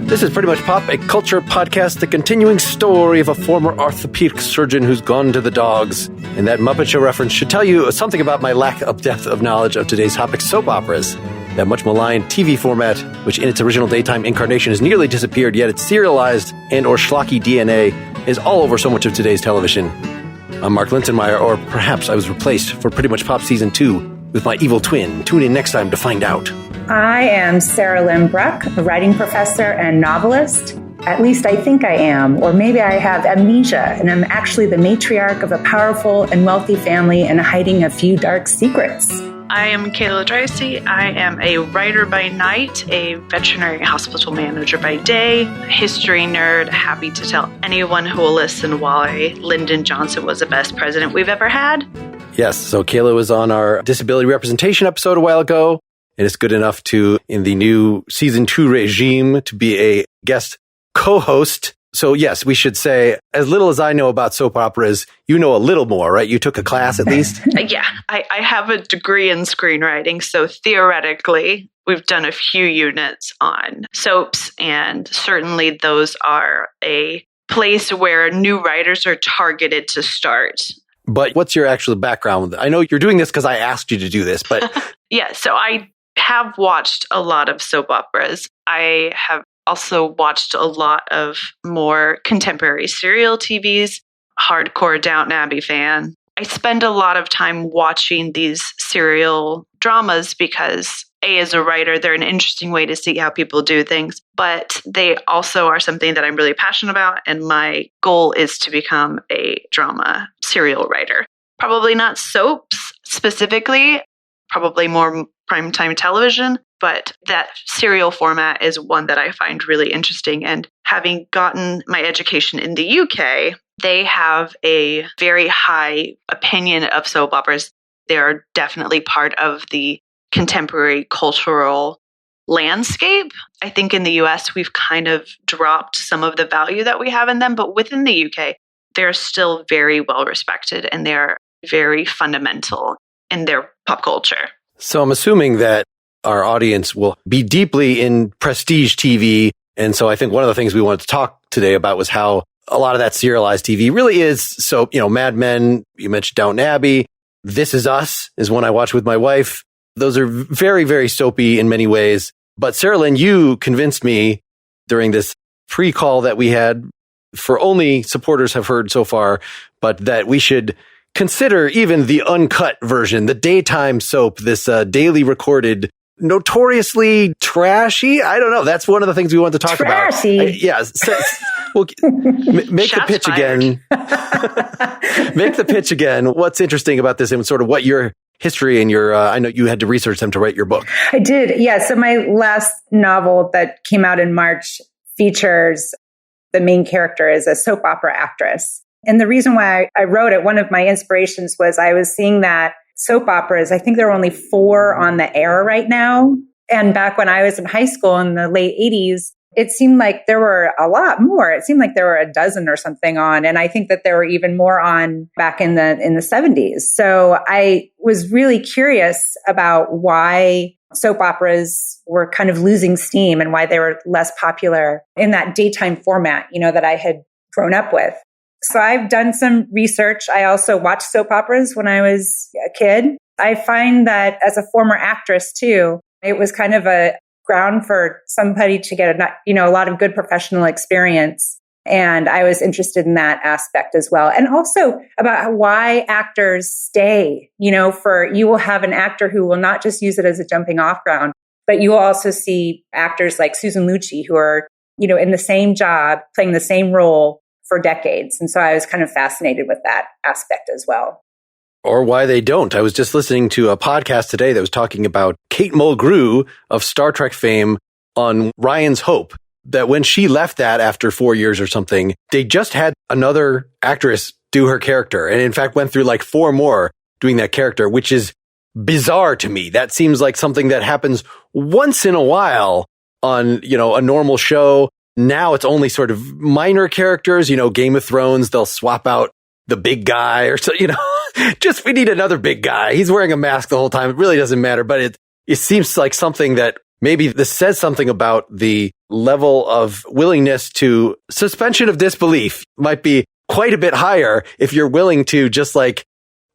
This is Pretty Much Pop, a culture podcast, the continuing story of a former orthopedic surgeon who's gone to the dogs. And that Muppet Show reference should tell you something about my lack of depth of knowledge of today's topic, soap operas. That much maligned TV format, which in its original daytime incarnation has nearly disappeared, yet its serialized and or schlocky DNA is all over so much of today's television. I'm Mark Linsenmeyer, or perhaps I was replaced for Pretty Much Pop Season 2 with my evil twin. Tune in next time to find out. I am Sarahlyn Bruck, a writing professor and novelist. At least I think I am, or maybe I have amnesia, and I'm actually the matriarch of a powerful and wealthy family and hiding a few dark secrets. I am Kayla Dryesse. I am a writer by night, a veterinary hospital manager by day, a history nerd, happy to tell anyone who will listen why Lyndon Johnson was the best president we've ever had. Yes, so Kayla was on our disability representation episode a while ago, and it's good enough to, in the new Season 2 regime, to be a guest co-host. So yes, we should say, as little as I know about soap operas, you know a little more, right? You took a class at least? Yeah, I have a degree in screenwriting, so theoretically, we've done a few units on soaps, and certainly those are a place where new writers are targeted to start. But what's your actual background? I know you're doing this because I asked you to do this, but... Yeah, so I have watched a lot of soap operas. I have also watched a lot of more contemporary serial TVs, hardcore Downton Abbey fan. I spend a lot of time watching these serial dramas because, A, as a writer, they're an interesting way to see how people do things, but they also are something that I'm really passionate about, and my goal is to become a drama serial writer. Probably not soaps specifically, probably more primetime television, but that serial format is one that I find really interesting. And having gotten my education in the UK, they have a very high opinion of soap operas. They are definitely part of the contemporary cultural landscape. I think in the US, we've kind of dropped some of the value that we have in them, but within the UK, they're still very well respected and they're very fundamental in their pop culture. So I'm assuming that our audience will be deeply in prestige TV. And so I think one of the things we wanted to talk today about was how a lot of that serialized TV really is. So, Mad Men, you mentioned Downton Abbey. This Is Us is one I watch with my wife. Those are very, very soapy in many ways. But Sarahlyn, you convinced me during this pre-call that we had, for only supporters have heard so far, but that we should consider even the uncut version, the daytime soap, this daily recorded, notoriously trashy. I don't know. That's one of the things we want to talk about. Yeah. So, make the pitch again. Make the pitch again. What's interesting about this and sort of what your history and your, I know you had to research them to write your book. I did. Yeah. So my last novel that came out in March features the main character as a soap opera actress. And the reason why I wrote it, one of my inspirations was I was seeing that soap operas, I think there are only 4 on the air right now. And back when I was in high school in the late 80s, it seemed like there were a lot more. It seemed like there were a dozen or something on. And I think that there were even more on back in the 70s. So I was really curious about why soap operas were kind of losing steam and why they were less popular in that daytime format, that I had grown up with. So I've done some research. I also watched soap operas when I was a kid. I find that as a former actress too, it was kind of a ground for somebody to get a lot of good professional experience. And I was interested in that aspect as well. And also about why actors stay, you will have an actor who will not just use it as a jumping off ground, but you will also see actors like Susan Lucci who are, in the same job, playing the same role for decades. And so I was kind of fascinated with that aspect as well. Or why they don't. I was just listening to a podcast today that was talking about Kate Mulgrew of Star Trek fame on Ryan's Hope, that when she left that after 4 years or something, they just had another actress do her character. And in fact, went through like 4 more doing that character, which is bizarre to me. That seems like something that happens once in a while on, a normal show. Now it's only sort of minor characters, Game of Thrones, they'll swap out the big guy or so, just we need another big guy. He's wearing a mask the whole time. It really doesn't matter, but it seems like something that maybe this says something about the level of willingness to suspension of disbelief might be quite a bit higher if you're willing to just like,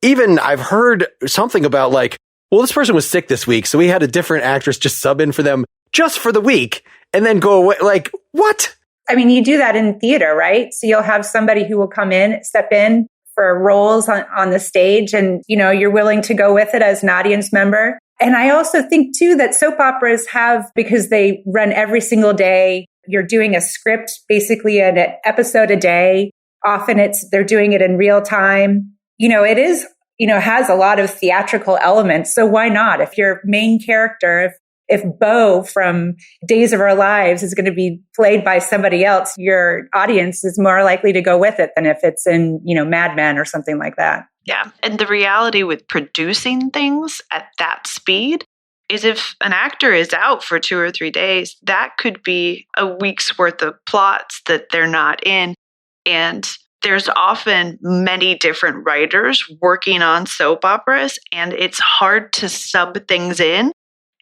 even I've heard something about like, well, this person was sick this week, so we had a different actress just sub in for them just for the week and then go away. Like, what? I mean, you do that in theater, right? So you'll have somebody who will come in, step in for roles on the stage, and, you know, you're willing to go with it as an audience member. And I also think, too, that soap operas have, because they run every single day, you're doing a script, basically an episode a day. Often they're doing it in real time. You know, it is, you know, has a lot of theatrical elements. So why not? If your main character, if Bo from Days of Our Lives is going to be played by somebody else, your audience is more likely to go with it than if it's in, you know, Mad Men or something like that. Yeah. And the reality with producing things at that speed is if an actor is out for 2 or 3 days, that could be a week's worth of plots that they're not in. And there's often many different writers working on soap operas, and it's hard to sub things in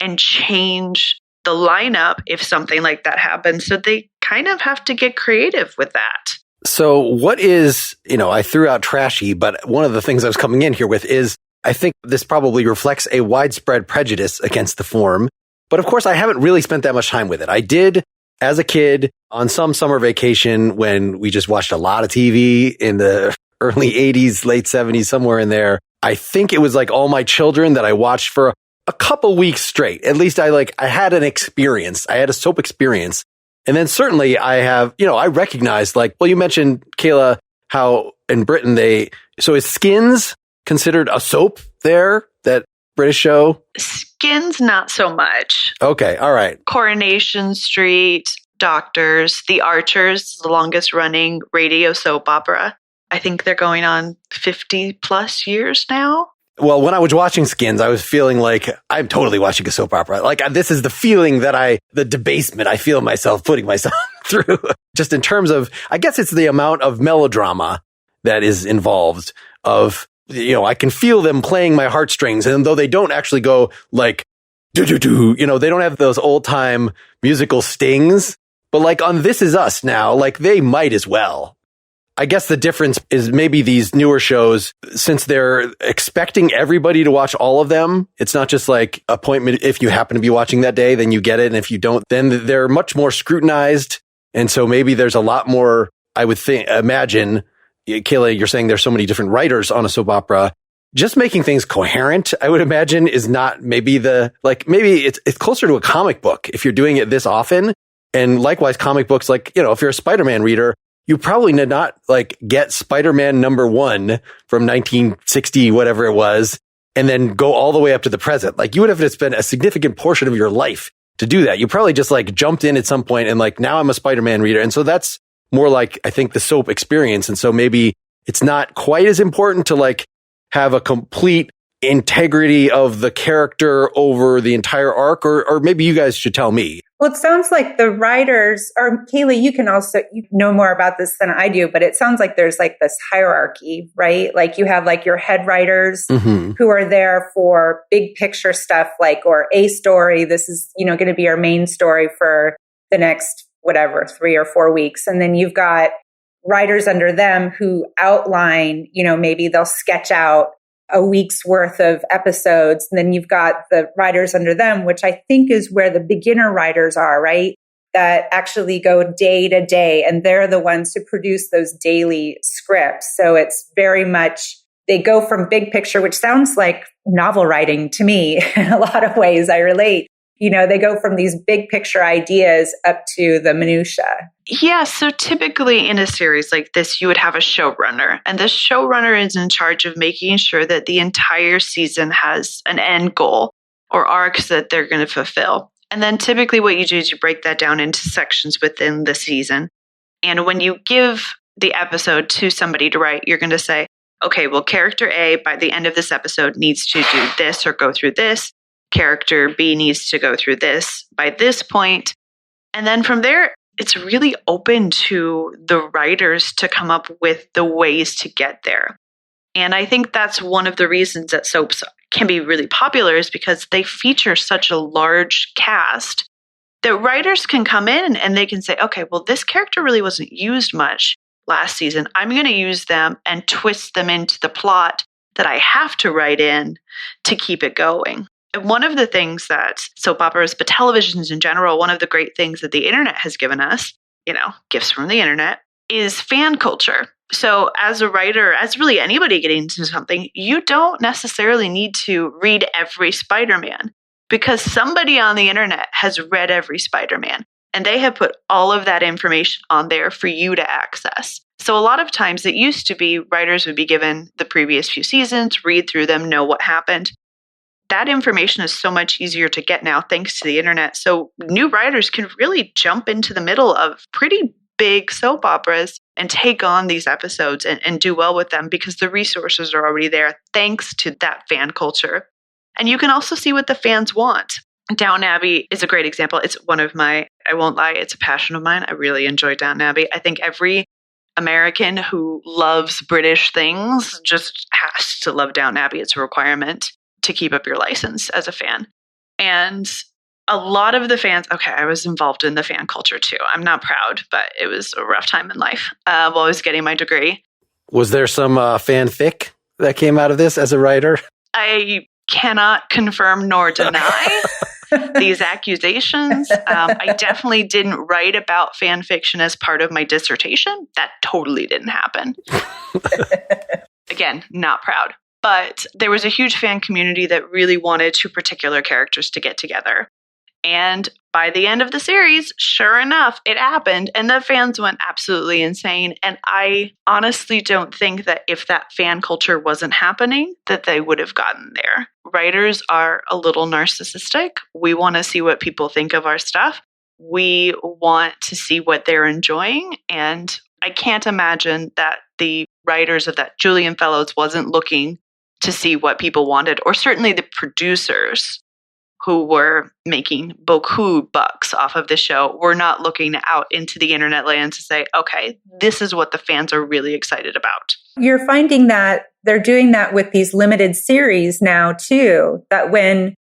and change the lineup if something like that happens. So they kind of have to get creative with that. So what is, you know, I threw out trashy, but one of the things I was coming in here with is I think this probably reflects a widespread prejudice against the form. But of course, I haven't really spent that much time with it. I did as a kid on some summer vacation when we just watched a lot of TV in the early 80s, late 70s, somewhere in there. I think it was like All My Children that I watched for a couple weeks straight. At least I had an experience. I had a soap experience. And then certainly I have, you know, I recognized like, well, you mentioned, Kayla, how in Britain so is Skins considered a soap there, that British show? Skins, not so much. Okay. All right. Coronation Street, Doctors, The Archers, the longest running radio soap opera. I think they're going on 50 plus years now. Well, when I was watching Skins, I was feeling like I'm totally watching a soap opera. Like this is the feeling that the debasement I feel myself putting myself through. Just in terms of, I guess it's the amount of melodrama that is involved of, you know, I can feel them playing my heartstrings. And though they don't actually go like, do, you know, they don't have those old time musical stings, but like on This Is Us now, like they might as well. I guess the difference is maybe these newer shows, since they're expecting everybody to watch all of them, it's not just like appointment. If you happen to be watching that day, then you get it. And if you don't, then they're much more scrutinized. And so maybe there's a lot more, I would imagine, Kayla, you're saying there's so many different writers on a soap opera. Just making things coherent, I would imagine, is not maybe maybe it's closer to a comic book if you're doing it this often. And likewise, comic books, like, you know, if you're a Spider-Man reader, you probably did not like get Spider-Man #1 from 1960, whatever it was, and then go all the way up to the present. Like you would have to spend a significant portion of your life to do that. You probably just like jumped in at some point and like, now I'm a Spider-Man reader. And so that's more like, I think, the soap experience. And so maybe it's not quite as important to like have a complete integrity of the character over the entire arc, or maybe you guys should tell me. Well, it sounds like the writers, or Kayla, you know more about this than I do, but it sounds like there's like this hierarchy, right? Like you have like your head writers who are there for big picture stuff, like, or a story. This is, you know, going to be our main story for the next, whatever, 3 or 4 weeks. And then you've got writers under them who outline, you know, maybe they'll sketch out a week's worth of episodes. And then you've got the writers under them, which I think is where the beginner writers are, right? That actually go day to day. And they're the ones who produce those daily scripts. So it's very much, they go from big picture, which sounds like novel writing to me in a lot of ways. I relate. You know, they go from these big picture ideas up to the minutia. Yeah, so typically in a series like this, you would have a showrunner, and the showrunner is in charge of making sure that the entire season has an end goal or arcs that they're going to fulfill. And then typically what you do is you break that down into sections within the season. And when you give the episode to somebody to write, you're going to say, okay, well, character A by the end of this episode needs to do this or go through this. Character B needs to go through this by this point. And then from there, it's really open to the writers to come up with the ways to get there. And I think that's one of the reasons that soaps can be really popular is because they feature such a large cast that writers can come in and they can say, okay, well, this character really wasn't used much last season. I'm going to use them and twist them into the plot that I have to write in to keep it going. And one of the things that soap operas, but televisions in general, one of the great things that the internet has given us, gifts from the internet, is fan culture. So as a writer, as really anybody getting into something, you don't necessarily need to read every Spider-Man because somebody on the internet has read every Spider-Man and they have put all of that information on there for you to access. So a lot of times it used to be writers would be given the previous few seasons, read through them, know what happened. That information is so much easier to get now thanks to the internet. So new writers can really jump into the middle of pretty big soap operas and take on these episodes and do well with them because the resources are already there thanks to that fan culture. And you can also see what the fans want. Downton Abbey is a great example. It's one of my, I won't lie, it's a passion of mine. I really enjoy Downton Abbey. I think every American who loves British things just has to love Downton Abbey. It's a requirement to keep up your license as a fan. And a lot of the fans, okay, I was involved in the fan culture too. I'm not proud, but it was a rough time in life while I was getting my degree. Was there some fanfic that came out of this as a writer? I cannot confirm nor deny these accusations. I definitely didn't write about fan fiction as part of my dissertation. That totally didn't happen. Again, not proud. But there was a huge fan community that really wanted two particular characters to get together. And by the end of the series, sure enough, it happened. And the fans went absolutely insane. And I honestly don't think that if that fan culture wasn't happening, that they would have gotten there. Writers are a little narcissistic. We want to see what people think of our stuff. We want to see what they're enjoying. And I can't imagine that the writers of that Julian Fellows wasn't looking to see what people wanted, or certainly the producers who were making beaucoup bucks off of the show were not looking out into the internet land to say, okay, this is what the fans are really excited about. You're finding that they're doing that with these limited series now too, that when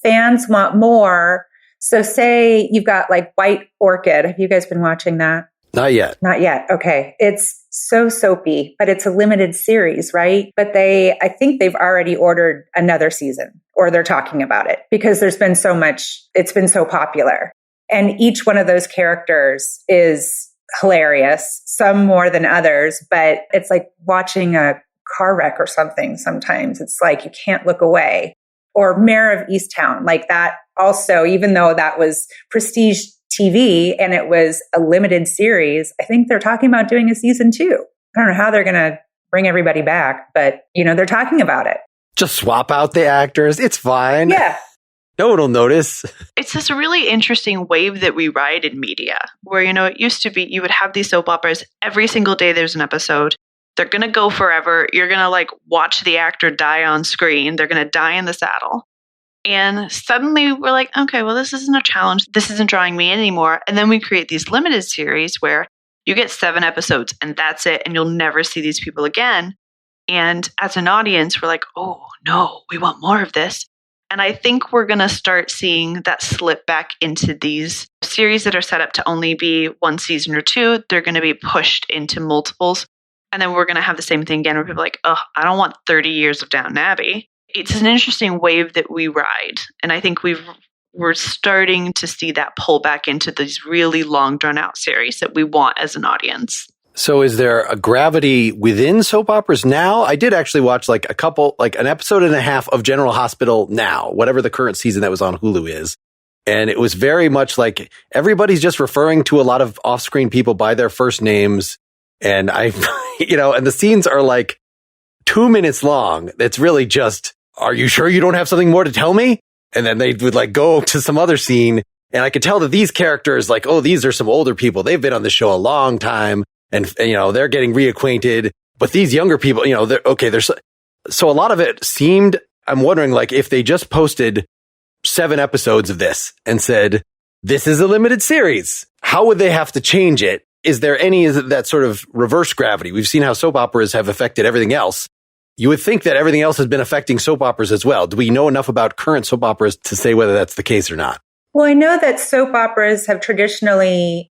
fans want more, so say you've got like White Orchid. Have you guys been watching that? Not yet. Not yet. Okay. It's so soapy, but it's a limited series, right? But I think they've already ordered another season, or they're talking about it because there's been so much, it's been so popular. And each one of those characters is hilarious, some more than others, but it's like watching a car wreck or something sometimes. It's like you can't look away. Or Mayor of Easttown, like that also, even though that was prestige TV and it was a limited series, I think they're talking about doing a season 2. I don't know how they're going to bring everybody back, but they're talking about it. Just swap out the actors. It's fine. Yeah. No one will notice. It's this really interesting wave that we ride in media where, it used to be you would have these soap operas every single day. There's an episode. They're going to go forever. You're going to watch the actor die on screen. They're going to die in the saddle. And suddenly we're like, okay, well, this isn't a challenge. This isn't drawing me in anymore. And then we create these limited series where you get 7 episodes and that's it. And you'll never see these people again. And as an audience, we're like, oh, no, we want more of this. And I think we're going to start seeing that slip back into these series that are set up to only be 1 season or 2. They're going to be pushed into multiples. And then we're going to have the same thing again where people are like, oh, I don't want 30 years of Downton Abbey. It's an interesting wave that we ride. And I think we're starting to see that pull back into these really long drawn out series that we want as an audience. So is there a gravity within soap operas now? I did actually watch an episode and a half of General Hospital Now, whatever the current season that was on Hulu is. And it was very much like everybody's just referring to a lot of off-screen people by their first names. And and the scenes are 2 minutes long. It's really just, are you sure you don't have something more to tell me? And then they would go to some other scene. And I could tell that these characters, these are some older people. They've been on the show a long time and they're getting reacquainted. But these younger people, so a lot of it seemed, I'm wondering if they just posted 7 episodes of this and said, this is a limited series. How would they have to change it? Is there any of that sort of reverse gravity? We've seen how soap operas have affected everything else. you would think that everything else has been affecting soap operas as well. Do we know enough about current soap operas to say whether that's the case or not? Well, I know that soap operas have traditionally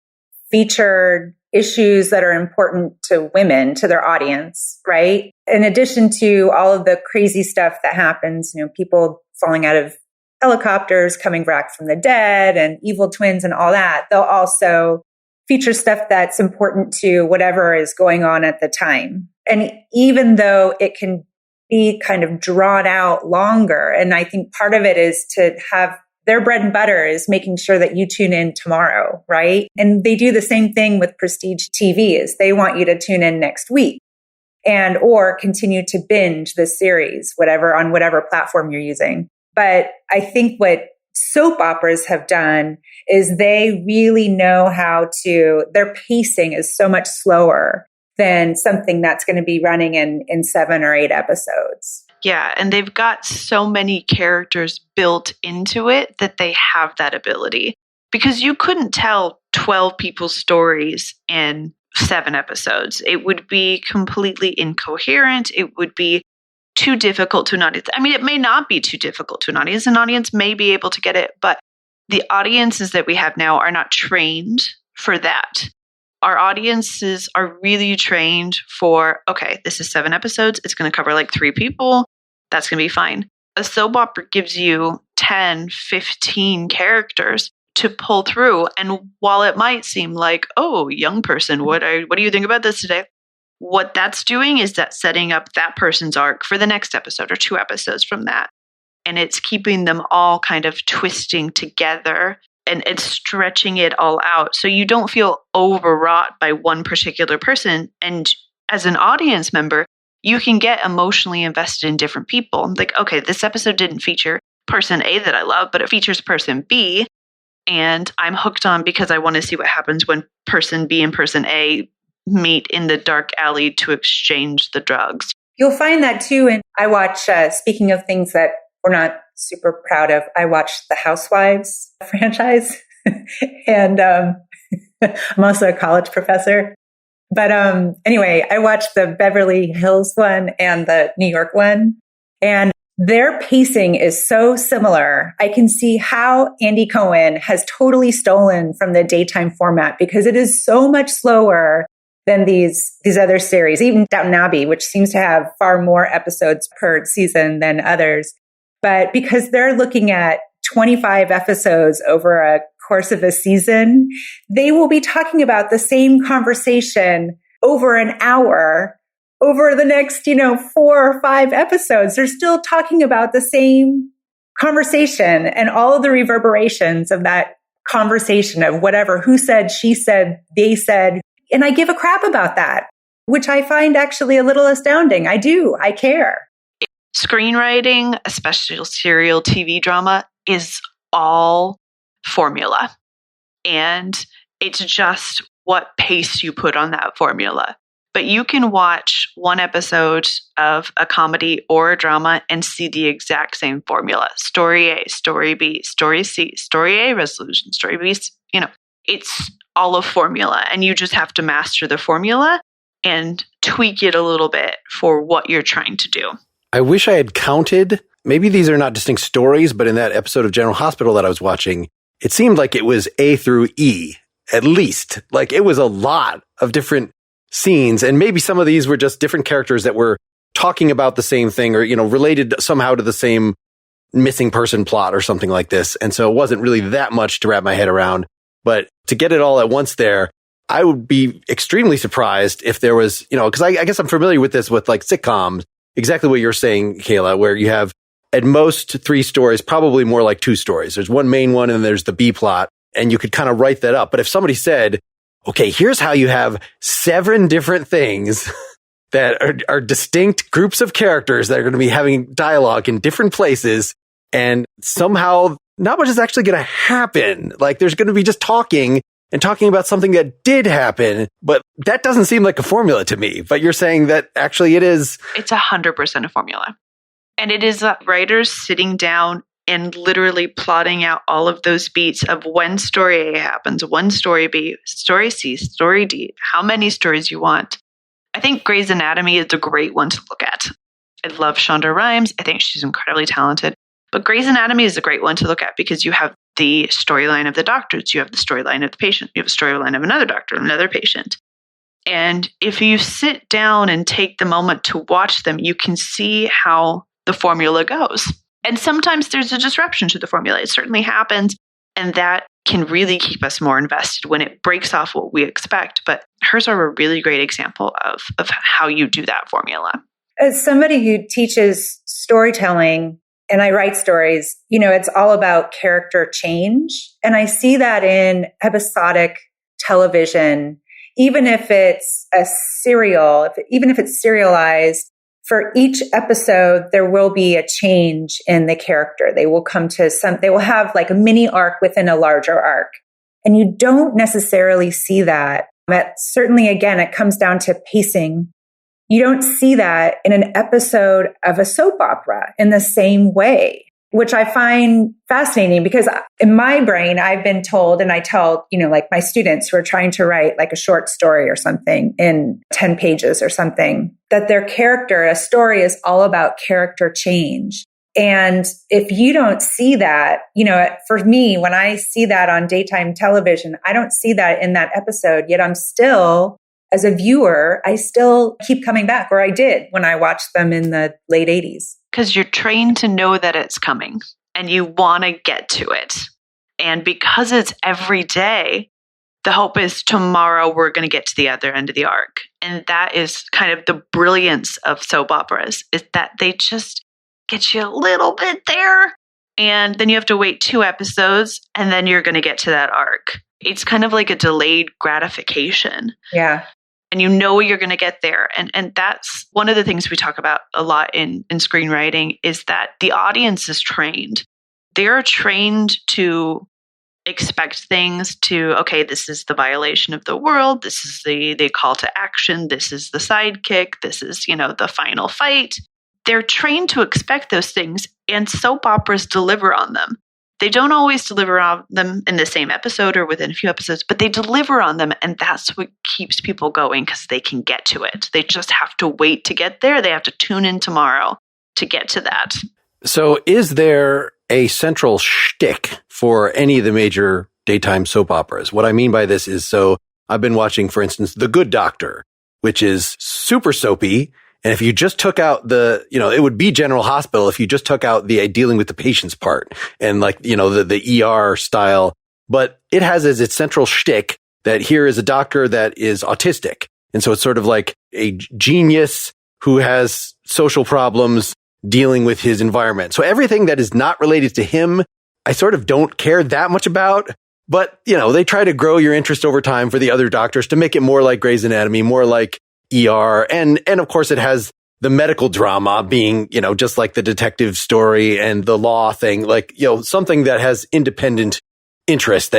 featured issues that are important to women, to their audience, right? In addition to all of the crazy stuff that happens, people falling out of helicopters, coming back from the dead, and evil twins and all that, they'll also feature stuff that's important to whatever is going on at the time. And even though it can be kind of drawn out longer, and I think part of it is to have their bread and butter is making sure that you tune in tomorrow, right? And they do the same thing with prestige TV is they want you to tune in next week and or continue to binge the series, on whatever platform you're using. But I think what soap operas have done is they really know their pacing is so much slower than something that's going to be running in 7 or 8 episodes. Yeah, and they've got so many characters built into it that they have that ability. Because you couldn't tell 12 people's stories in 7 episodes. It would be completely incoherent. It would be too difficult to an audience. I mean, it may not be too difficult to an audience. An audience may be able to get it, but the audiences that we have now are not trained for that. Our audiences are really trained for, okay, this is 7 episodes. It's going to cover like 3 people. That's going to be fine. A soap opera gives you 10, 15 characters to pull through. And while it might seem like, oh, young person, what do you think about this today? What that's doing is that setting up that person's arc for the next episode or 2 episodes from that. And it's keeping them all kind of twisting together and stretching it all out. So you don't feel overwrought by one particular person. And as an audience member, you can get emotionally invested in different people. Like, okay, this episode didn't feature person A that I love, but it features person B. And I'm hooked on because I want to see what happens when person B and person A meet in the dark alley to exchange the drugs. You'll find that too. And I watch, speaking of things that we're not super proud of, I watched the Housewives franchise. And I'm also a college professor. But anyway, I watched the Beverly Hills one and the New York one. And their pacing is so similar. I can see how Andy Cohen has totally stolen from the daytime format because it is so much slower than these other series, even Downton Abbey, which seems to have far more episodes per season than others. But because they're looking at 25 episodes over a course of a season, they will be talking about the same conversation over an hour over the next, 4 or 5 episodes. They're still talking about the same conversation and all of the reverberations of that conversation of whatever, who said, she said, they said. And I give a crap about that, which I find actually a little astounding. I care. Screenwriting, especially serial TV drama, is all formula. And it's just what pace you put on that formula. But you can watch one episode of a comedy or a drama and see the exact same formula. Story A, story B, story C, story A, resolution, story B, it's all a formula. And you just have to master the formula and tweak it a little bit for what you're trying to do. I wish I had counted. Maybe these are not distinct stories, but in that episode of General Hospital that I was watching, it seemed like it was A through E, at least. Like it was a lot of different scenes. And maybe some of these were just different characters that were talking about the same thing or, related somehow to the same missing person plot or something like this. And so it wasn't really that much to wrap my head around. But to get it all at once there, I would be extremely surprised if there was, because I guess I'm familiar with this with like sitcoms, exactly what you're saying, Kayla, where you have at most 3 stories, probably more like 2 stories. There's one main one and there's the B plot, and you could kind of write that up. But if somebody said, okay, here's how you have 7 different things that are distinct groups of characters that are going to be having dialogue in different places, and somehow not much is actually going to happen. Like there's going to be just talking about something that did happen, but that doesn't seem like a formula to me. But you're saying that actually it is. It's 100% a formula. And it is writers sitting down and literally plotting out all of those beats of when story A happens, when story B, story C, story D, how many stories you want. I think Grey's Anatomy is a great one to look at. I love Shonda Rhimes. I think she's incredibly talented. But Grey's Anatomy is a great one to look at because you have the storyline of the doctors, you have the storyline of the patient, you have a storyline of another doctor, another patient. And if you sit down and take the moment to watch them, you can see how the formula goes. And sometimes there's a disruption to the formula. It certainly happens. And that can really keep us more invested when it breaks off what we expect. But hers are a really great example of how you do that formula. As somebody who teaches storytelling and I write stories, it's all about character change. And I see that in episodic television, even if it's a serial, even if it's serialized, for each episode, there will be a change in the character. They will they will have like a mini arc within a larger arc. And you don't necessarily see that. Certainly, again, it comes down to pacing. You don't see that in an episode of a soap opera in the same way, which I find fascinating because in my brain, I've been told, and I tell, like my students who are trying to write like a short story or something in 10 pages or something, that their character, a story is all about character change. And if you don't see that, for me, when I see that on daytime television, I don't see that in that episode, yet I'm still, as a viewer, I still keep coming back, or I did when I watched them in the late 80s. Because you're trained to know that it's coming and you want to get to it. And because it's every day, the hope is tomorrow we're going to get to the other end of the arc. And that is kind of the brilliance of soap operas, is that they just get you a little bit there. And then you have to wait 2 episodes and then you're going to get to that arc. It's kind of like a delayed gratification. Yeah. And you know you're going to get there. And that's one of the things we talk about a lot in screenwriting, is that the audience is trained. They're trained to expect things to, okay, this is the violation of the world. This is the call to action. This is the sidekick. This is, the final fight. They're trained to expect those things, and soap operas deliver on them. They don't always deliver on them in the same episode or within a few episodes, but they deliver on them. And that's what keeps people going, because they can get to it. They just have to wait to get there. They have to tune in tomorrow to get to that. So is there a central shtick for any of the major daytime soap operas? What I mean by this is, so I've been watching, for instance, The Good Doctor, which is super soapy. And if you just took out it would be General Hospital if you just took out the dealing with the patient's part and the ER style. But it has as its central shtick that here is a doctor that is autistic. And so it's sort of like a genius who has social problems dealing with his environment. So everything that is not related to him, I sort of don't care that much about. But, they try to grow your interest over time for the other doctors to make it more like Grey's Anatomy, more like ER. And of course it has the medical drama being, just like the detective story and the law thing, something that has independent interest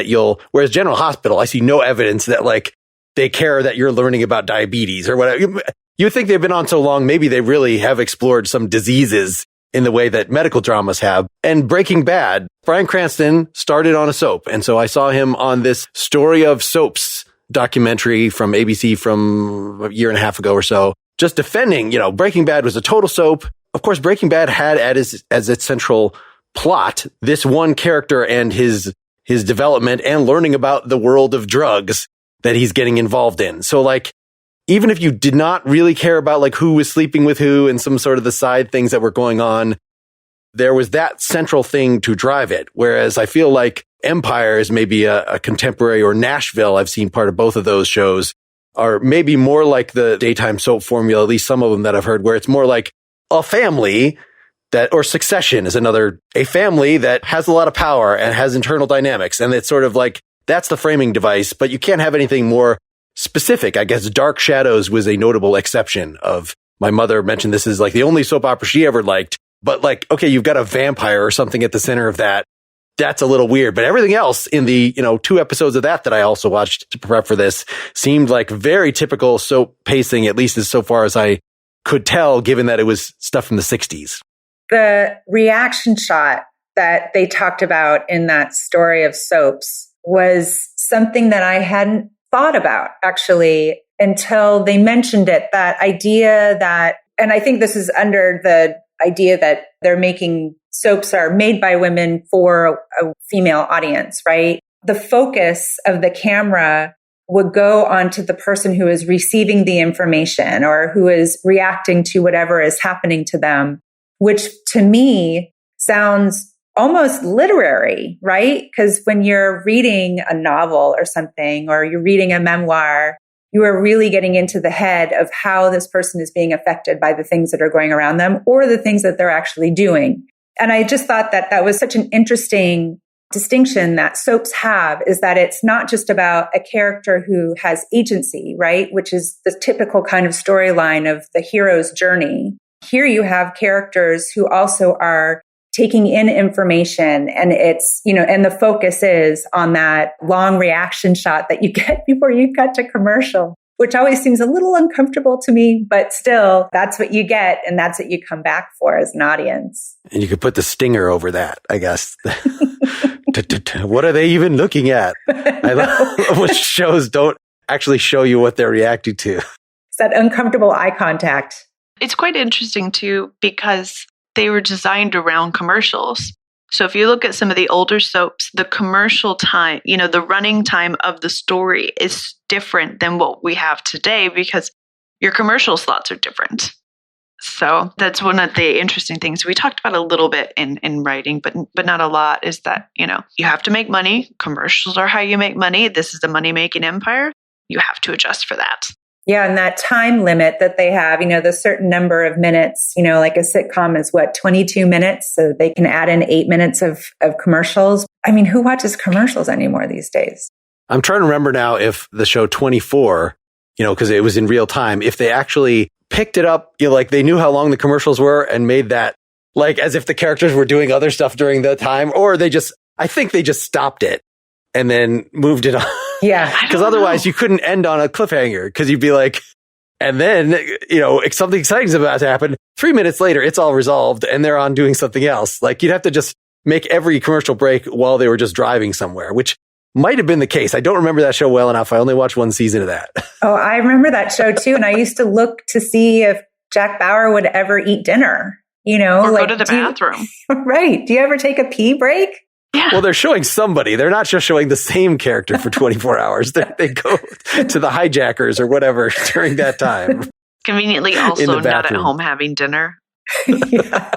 whereas General Hospital, I see no evidence that they care that you're learning about diabetes or whatever. You would think they've been on so long, maybe they really have explored some diseases in the way that medical dramas have. And Breaking Bad, Bryan Cranston started on a soap. And so I saw him on this Story of Soaps documentary from ABC from a year and a half ago or so, just defending, Breaking Bad was a total soap. Of course, Breaking Bad had as its central plot this one character and his development and learning about the world of drugs that he's getting involved in. So even if you did not really care about who was sleeping with who and some sort of the side things that were going on, there was that central thing to drive it. Whereas I feel like Empire is maybe a contemporary, or Nashville, I've seen part of both of those shows, are maybe more like the daytime soap formula, at least some of them that I've heard, where it's more like a family or Succession is a family that has a lot of power and has internal dynamics. And it's sort of that's the framing device, but you can't have anything more specific. I guess Dark Shadows was a notable exception of, my mother mentioned this is the only soap opera she ever liked, but okay, you've got a vampire or something at the center of that. That's a little weird, but everything else in the, 2 episodes of that I also watched to prep for this seemed like very typical soap pacing, at least as so far as I could tell, given that it was stuff from the 60s. The reaction shot that they talked about in that Story of Soaps was something that I hadn't thought about actually until they mentioned it. That idea that and I think this is under the idea that they're making soaps are made by women for a female audience, right? The focus of the camera would go onto the person who is receiving the information or who is reacting to whatever is happening to them, which to me sounds almost literary, right? Because when you're reading a novel or something, or you're reading a memoir, you are really getting into the head of how this person is being affected by the things that are going around them or the things that they're actually doing. And I just thought that that was such an interesting distinction that soaps have, is that it's not just about a character who has agency, right? Which is the typical kind of storyline of the hero's journey. Here you have characters who also are taking in information, and it's, and the focus is on that long reaction shot that you get before you cut to commercial, which always seems a little uncomfortable to me, but still that's what you get. And that's what you come back for as an audience. And you could put the stinger over that, I guess. What are they even looking at? I love when shows don't actually show you what they're reacting to. It's that uncomfortable eye contact. It's quite interesting too, because they were designed around commercials. So if you look at some of the older soaps, the commercial time, the running time of the story is different than what we have today because your commercial slots are different. So that's one of the interesting things we talked about a little bit in writing, but not a lot, is that, you have to make money. Commercials are how you make money. This is a money-making empire. You have to adjust for that. Yeah, and that time limit that they have, the certain number of minutes, like a sitcom is 22 minutes, so they can add in 8 minutes of commercials. I mean, who watches commercials anymore these days? I'm trying to remember now if the show 24, because it was in real time, if they actually picked it up, like they knew how long the commercials were and made that like as if the characters were doing other stuff during the time, or I think they just stopped it and then moved it on. Yeah. Because otherwise you couldn't end on a cliffhanger, because you'd be like, and then, something exciting is about to happen. 3 minutes later, it's all resolved and they're on doing something else. Like you'd have to just make every commercial break while they were just driving somewhere, which might have been the case. I don't remember that show well enough. I only watched one season of that. Oh, I remember that show too. And I used to look to see if Jack Bauer would ever eat dinner, or go to the bathroom. Right. Do you ever take a pee break? Yeah. Well, they're showing somebody. They're not just showing the same character for 24 hours. They go to the hijackers or whatever during that time. Conveniently also not at home having dinner. Yeah.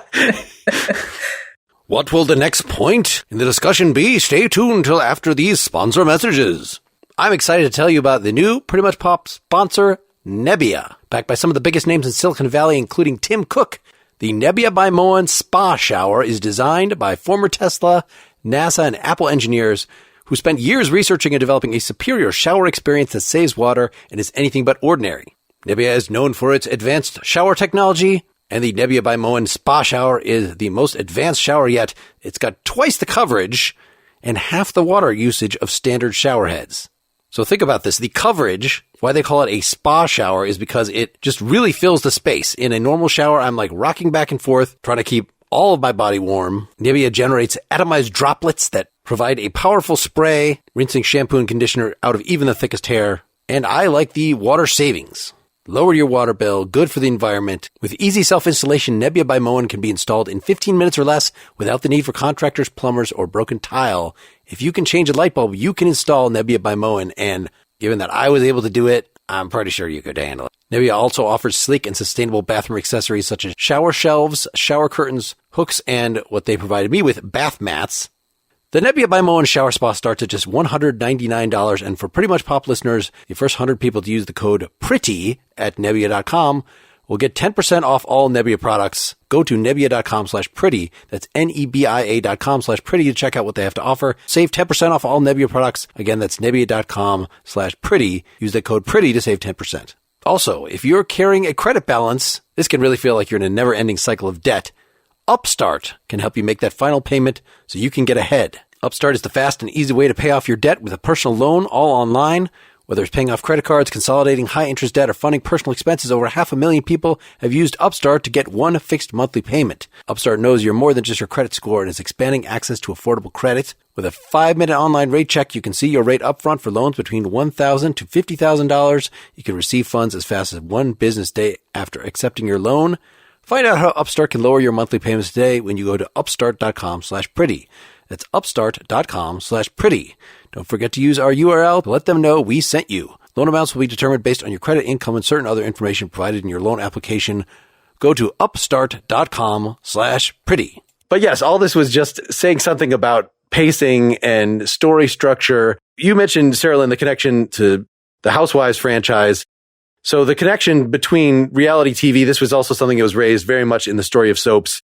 What will the next point in the discussion be? Stay tuned till after these sponsor messages. I'm excited to tell you about the new Pretty Much Pop sponsor, Nebbia. Backed by some of the biggest names in Silicon Valley, including Tim Cook, the Nebbia by Moen Spa Shower is designed by former Tesla, NASA, and Apple engineers who spent years researching and developing a superior shower experience that saves water and is anything but ordinary. Nebbia is known for its advanced shower technology, and the Nebbia by Moen Spa Shower is the most advanced shower yet. It's got twice the coverage and half the water usage of standard shower heads. So think about this. The coverage, why they call it a spa shower, is because it just really fills the space. In a normal shower, I'm like rocking back and forth, trying to keep all of my body warm. Nebbia generates atomized droplets that provide a powerful spray, rinsing shampoo and conditioner out of even the thickest hair. And I like the water savings. Lower your water bill, good for the environment. With easy self-installation, Nebbia by Moen can be installed in 15 minutes or less without the need for contractors, plumbers, or broken tile. If you can change a light bulb, you can install Nebbia by Moen, and given that I was able to do it, I'm pretty sure you could handle it. Nebbia also offers sleek and sustainable bathroom accessories such as shower shelves, shower curtains, hooks, and what they provided me with, bath mats. The Nebbia by Moen Shower Spa starts at just $199, and for Pretty Much Pop listeners, the first 100 people to use the code PRETTY at Nebbia.com will get 10% off all Nebbia products. Go to Nebbia.com/pretty. That's Nebbia.com/pretty to check out what they have to offer. Save 10% off all Nebbia products. Again, that's Nebbia.com/pretty. Use the code PRETTY to save 10%. Also, if you're carrying a credit balance, this can really feel like you're in a never-ending cycle of debt. Upstart can help you make that final payment so you can get ahead. Upstart is the fast and easy way to pay off your debt with a personal loan all online. Whether it's paying off credit cards, consolidating high-interest debt, or funding personal expenses, over 500,000 people have used Upstart to get one fixed monthly payment. Upstart knows you're more than just your credit score and is expanding access to affordable credit. With a 5-minute online rate check, you can see your rate upfront for loans between $1,000 to $50,000. You can receive funds as fast as 1 business day after accepting your loan. Find out how Upstart can lower your monthly payments today when you go to upstart.com/pretty. That's upstart.com/pretty. Don't forget to use our URL to let them know we sent you. Loan amounts will be determined based on your credit, income, and certain other information provided in your loan application. Go to upstart.com/pretty. But yes, all this was just saying something about pacing and story structure. You mentioned, Sarahlyn, the connection to the Housewives franchise. So the connection between reality TV, this was also something that was raised very much in the story of soaps.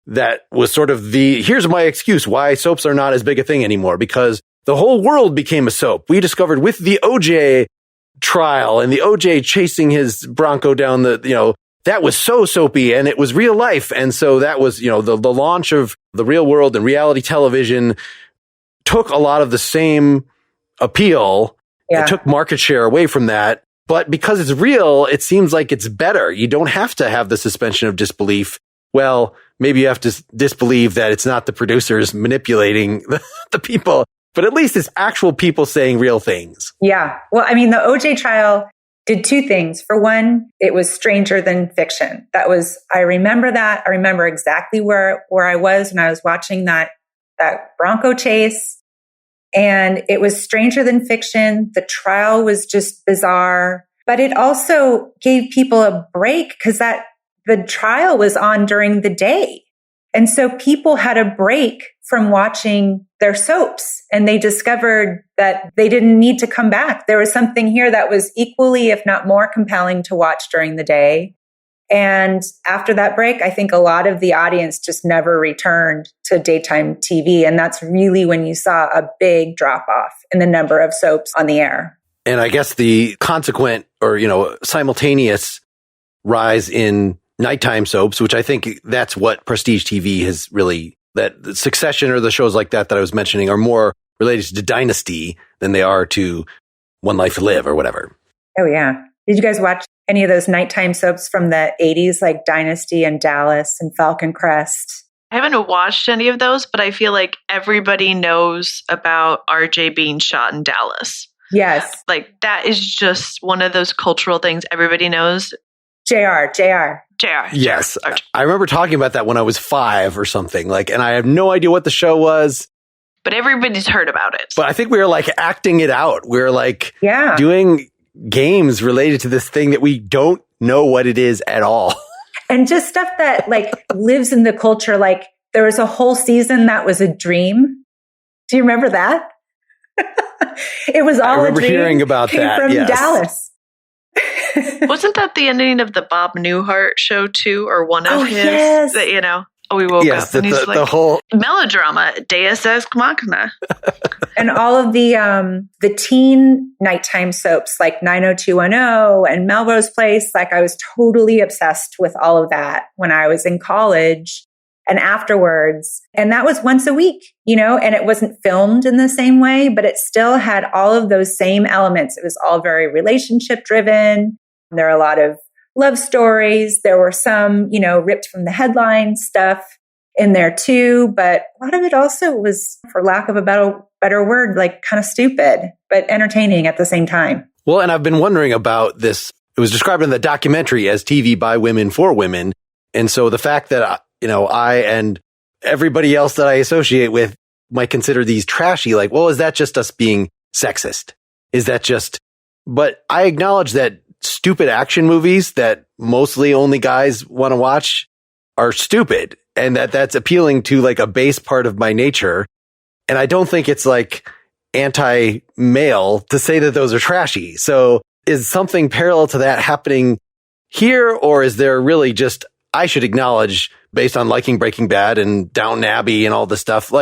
That was sort of here's my excuse why soaps are not as big a thing anymore, because the whole world became a soap. We discovered with the OJ trial and the OJ chasing his Bronco down that was so soapy and it was real life. And so that was, the launch of the real world and reality television took a lot of the same appeal. Yeah. It took market share away from that. But because it's real, it seems like it's better. You don't have to have the suspension of disbelief. Well, maybe you have to disbelieve that it's not the producers manipulating the people, but at least it's actual people saying real things. Yeah. Well, I mean, the OJ trial did two things. For one, it was stranger than fiction. I remember that. I remember exactly where I was when I was watching that Bronco chase. And it was stranger than fiction. The trial was just bizarre, but it also gave people a break because the trial was on during the day. And so people had a break from watching their soaps and they discovered that they didn't need to come back. There was something here that was equally, if not more compelling to watch during the day. And after that break, I think a lot of the audience just never returned to daytime TV. And that's really when you saw a big drop off in the number of soaps on the air. And I guess the consequent or, simultaneous rise in nighttime soaps, which I think that's what prestige TV has really, that Succession or the shows like that I was mentioning are more related to Dynasty than they are to One Life to Live or whatever. Oh, yeah. Did you guys watch any of those nighttime soaps from the 80s, like Dynasty and Dallas and Falcon Crest? I haven't watched any of those, but I feel like everybody knows about RJ being shot in Dallas. Yes. Like that is just one of those cultural things everybody knows. JR. Yes. I remember talking about that when I was 5 or something, and I have no idea what the show was. But everybody's heard about it. But I think we were acting it out. We were doing games related to this thing that we don't know what it is at all. And just stuff that lives in the culture. There was a whole season that was a dream. Do you remember that? It was all a dream. I remember hearing about that. From yes. Dallas. Wasn't that the ending of the Bob Newhart show too, or one of his? Yes. That, we woke up and he's the whole melodrama, Deus Ex Machina. And all of the teen nighttime soaps like 90210 and Melrose Place, I was totally obsessed with all of that when I was in college and afterwards. And that was once a week, and it wasn't filmed in the same way, but it still had all of those same elements. It was all very relationship driven. There are a lot of love stories. There were some, ripped from the headline stuff in there too. But a lot of it also was, for lack of a better word, kind of stupid, but entertaining at the same time. Well, and I've been wondering about this. It was described in the documentary as TV by women for women. And so the fact that, I and everybody else that I associate with might consider these trashy, is that just us being sexist? Is that just, but I acknowledge that stupid action movies that mostly only guys want to watch are stupid, and that's appealing to a base part of my nature. And I don't think it's anti-male to say that those are trashy. So is something parallel to that happening here, or is there really just, I should acknowledge based on liking Breaking Bad and Downton Abbey and all this stuff,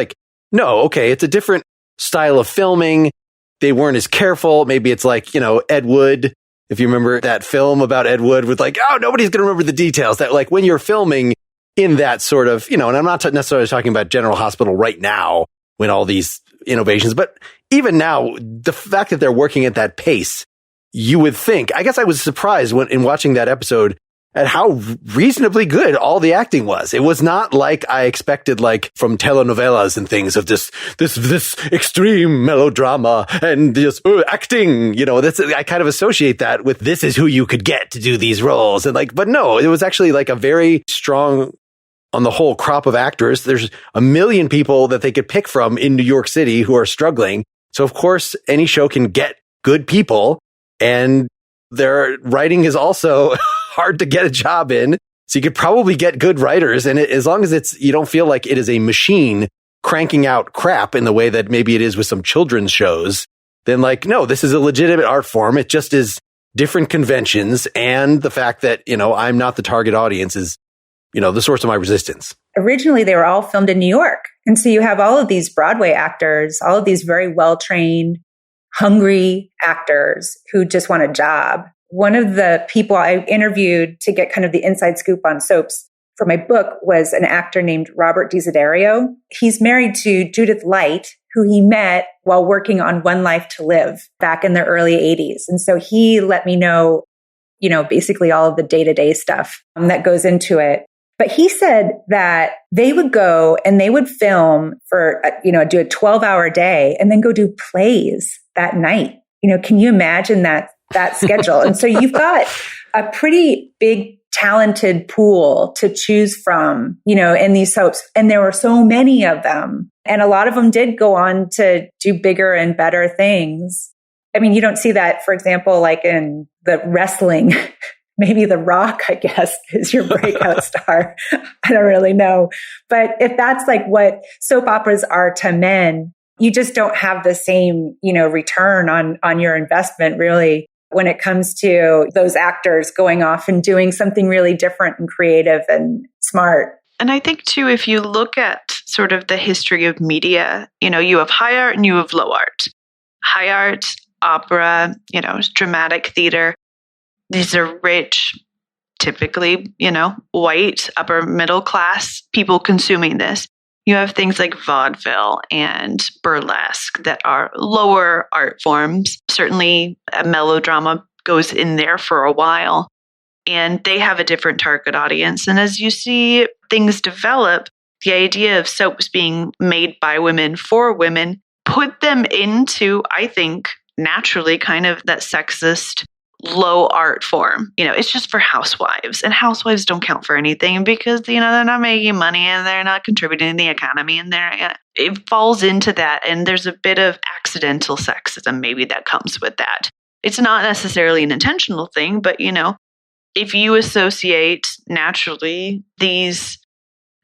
no, okay, it's a different style of filming. They weren't as careful. Maybe it's Ed Wood. If you remember that film about Ed Wood with nobody's going to remember the details. That when you're filming in that sort of, and I'm not necessarily talking about General Hospital right now when all these innovations, but even now, the fact that they're working at that pace you would think. I guess I was surprised in watching that episode at how reasonably good all the acting was. It was not like I expected, like from telenovelas and things of this extreme melodrama and just acting, I kind of associate that with this is who you could get to do these roles. And but no, it was actually like a very strong, on the whole, crop of actors. There's a million people that they could pick from in New York City who are struggling. So of course, any show can get good people, and their writing is also hard to get a job in. So you could probably get good writers. And as long as you don't feel like it is a machine cranking out crap in the way that maybe it is with some children's shows, then no, this is a legitimate art form. It just is different conventions. And the fact that, I'm not the target audience is, the source of my resistance. Originally, they were all filmed in New York. And so you have all of these Broadway actors, all of these very well-trained, hungry actors who just want a job. One of the people I interviewed to get kind of the inside scoop on soaps for my book was an actor named Robert Desiderio. He's married to Judith Light, who he met while working on One Life to Live back in the early 80s. And so he let me know, basically all of the day-to-day stuff that goes into it. But he said that they would go and they would film for, do a 12-hour day and then go do plays that night. Can you imagine that schedule? And so you've got a pretty big, talented pool to choose from, in these soaps. And there were so many of them. And a lot of them did go on to do bigger and better things. I mean, you don't see that, for example, like in the wrestling. Maybe The Rock, I guess, is your breakout star. I don't really know. But if that's like what soap operas are to men, you just don't have the same, return on your investment, really, when it comes to those actors going off and doing something really different and creative and smart. And I think, too, if you look at sort of the history of media, you have high art and you have low art. High art, opera, dramatic theater. These are rich, typically, white, upper middle class people consuming this. You have things like vaudeville and burlesque that are lower art forms. Certainly a melodrama goes in there for a while, and they have a different target audience. And as you see things develop, the idea of soaps being made by women for women put them into, I think, naturally kind of that sexist low art form. It's just for housewives, and housewives don't count for anything because, they're not making money and they're not contributing to the economy, and it falls into that. And there's a bit of accidental sexism maybe that comes with that. It's not necessarily an intentional thing, but, if you associate naturally these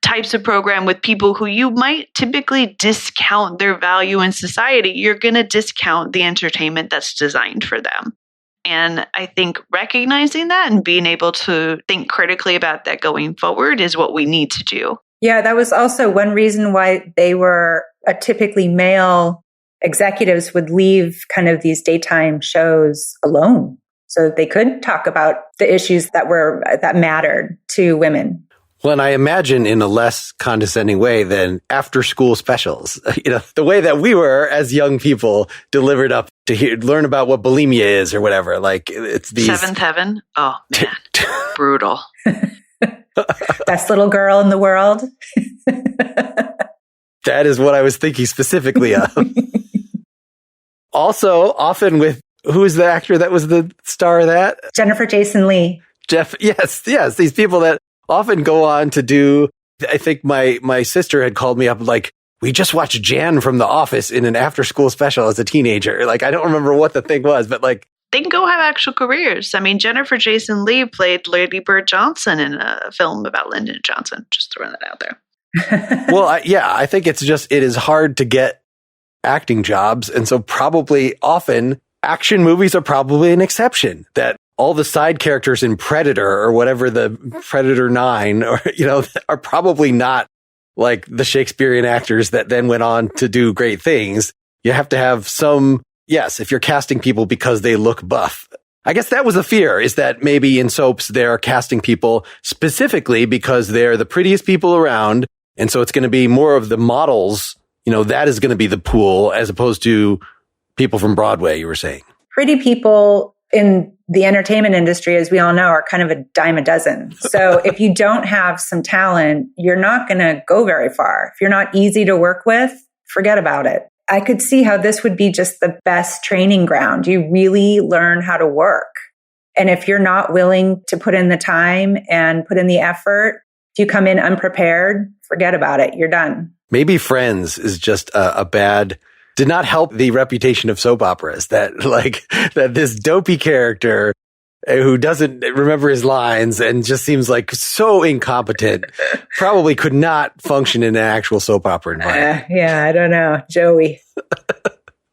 types of program with people who you might typically discount their value in society, you're going to discount the entertainment that's designed for them. And I think recognizing that and being able to think critically about that going forward is what we need to do. Yeah, that was also one reason why they were typically male executives would leave kind of these daytime shows alone so that they could talk about the issues that mattered to women. Well, and I imagine in a less condescending way than after school specials, the way that we were as young people delivered up to learn about what bulimia is or whatever. Like it's these Seventh Heaven. Oh man, brutal. Best little girl in the world. That is what I was thinking specifically of. Also, often with, who is the actor that was the star of that? Jennifer Jason Leigh. Yes. These people that often go on to do, I think my sister had called me up like, we just watched Jan from The Office in an after school special as a teenager. Like, I don't remember what the thing was, but like. They can go have actual careers. I mean, Jennifer Jason Leigh played Lady Bird Johnson in a film about Lyndon Johnson. Just throwing that out there. Well, I think it is hard to get acting jobs. And so probably often action movies are probably an exception, that all the side characters in Predator or whatever, the Predator 9 or, are probably not like the Shakespearean actors that then went on to do great things. You have to have some, yes, if you're casting people because they look buff. I guess that was the fear, is that maybe in soaps they're casting people specifically because they're the prettiest people around. And so it's going to be more of the models, that is going to be the pool as opposed to people from Broadway, you were saying. Pretty people in the entertainment industry, as we all know, are kind of a dime a dozen. So if you don't have some talent, you're not going to go very far. If you're not easy to work with, forget about it. I could see how this would be just the best training ground. You really learn how to work. And if you're not willing to put in the time and put in the effort, if you come in unprepared, forget about it. You're done. Maybe Friends is just did not help the reputation of soap operas that this dopey character who doesn't remember his lines and just seems like so incompetent probably could not function in an actual soap opera environment. Yeah, I don't know. Joey.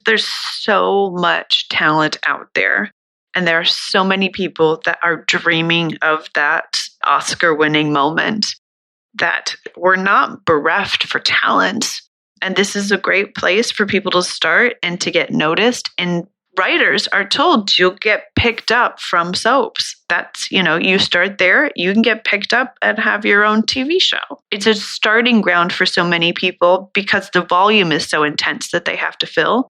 There's so much talent out there. And there are so many people that are dreaming of that Oscar-winning moment that we're not bereft for talent. And this is a great place for people to start and to get noticed. And writers are told you'll get picked up from soaps. That's, you start there, you can get picked up and have your own TV show. It's a starting ground for so many people because the volume is so intense that they have to fill.